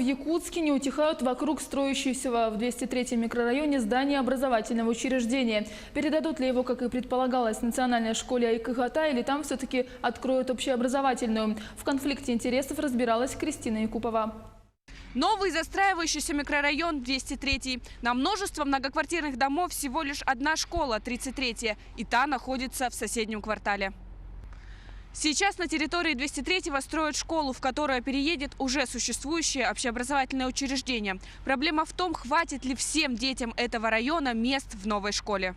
в Якутске не утихают вокруг строящегося в 203-м микрорайоне здания образовательного учреждения. Передадут ли его, как и предполагалось, национальной школе Айкыгата, или там все-таки откроют общеобразовательную? В конфликте интересов разбиралась Кристина Якупова. Новый застраивающийся микрорайон 203. На множество многоквартирных домов всего лишь одна школа, 33-я, и та находится в соседнем квартале. Сейчас на территории 203-го строят школу, в которую переедет уже существующее общеобразовательное учреждение. Проблема в том, хватит ли всем детям этого района мест в новой школе.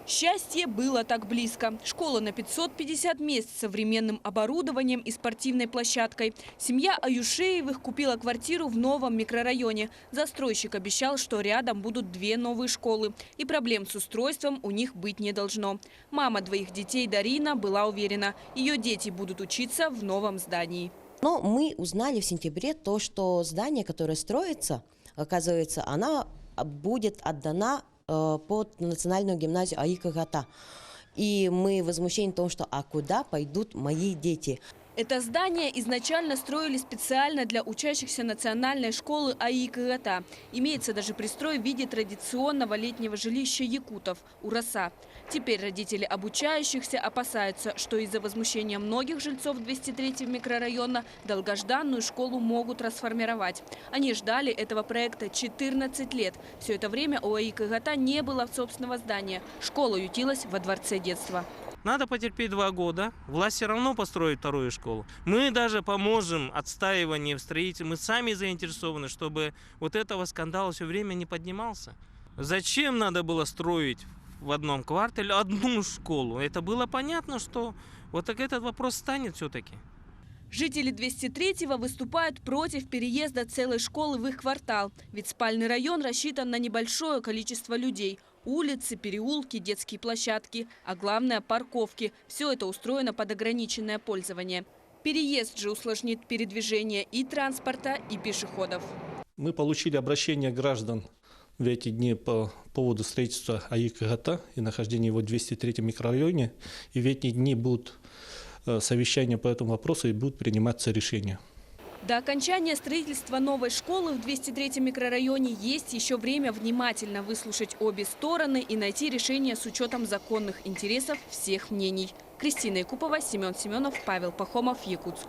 Счастье было так близко. Школа на 550 мест с современным оборудованием и спортивной площадкой. Семья Аюшеевых купила квартиру в новом микрорайоне. Застройщик обещал, что рядом будут 2 новые школы. И проблем с устройством у них быть не должно. Мама 2 детей Дарина была уверена, ее дети будут учиться в новом здании. Но мы узнали в сентябре то, что здание, которое строится, оказывается, она будет отдана под национальную гимназию Айкыгата. И мы возмущены том, что а куда пойдут мои дети? Это здание изначально строили специально для учащихся национальной школы Айкыгата. Имеется даже пристрой в виде традиционного летнего жилища якутов – ураса. Теперь родители обучающихся опасаются, что из-за возмущения многих жильцов 203-го микрорайона долгожданную школу могут расформировать. Они ждали этого проекта 14 лет. Все это время у Айкыгата не было собственного здания. Школа ютилась во дворце детства. Надо потерпеть 2 года, власть все равно построит вторую школу. Мы даже поможем отстаиванию в строительстве, мы сами заинтересованы, чтобы вот этого скандала все время не поднимался. Зачем надо было строить в одном квартале одну школу? Это было понятно, что вот так этот вопрос станет все-таки. Жители 203-го выступают против переезда целой школы в их квартал. Ведь спальный район рассчитан на небольшое количество людей. Улицы, переулки, детские площадки, а главное – парковки. Все это устроено под ограниченное пользование. Переезд же усложнит передвижение и транспорта, и пешеходов. Мы получили обращение граждан в эти дни по поводу строительства Айкыгата и нахождения его в 203-м микрорайоне. И в эти дни будут совещания по этому вопросу и будут приниматься решения. До окончания строительства новой школы в 203-м микрорайоне есть еще время внимательно выслушать обе стороны и найти решение с учетом законных интересов всех мнений. Кристина Якупова, Семен Семенов, Павел Пахомов, Якутск.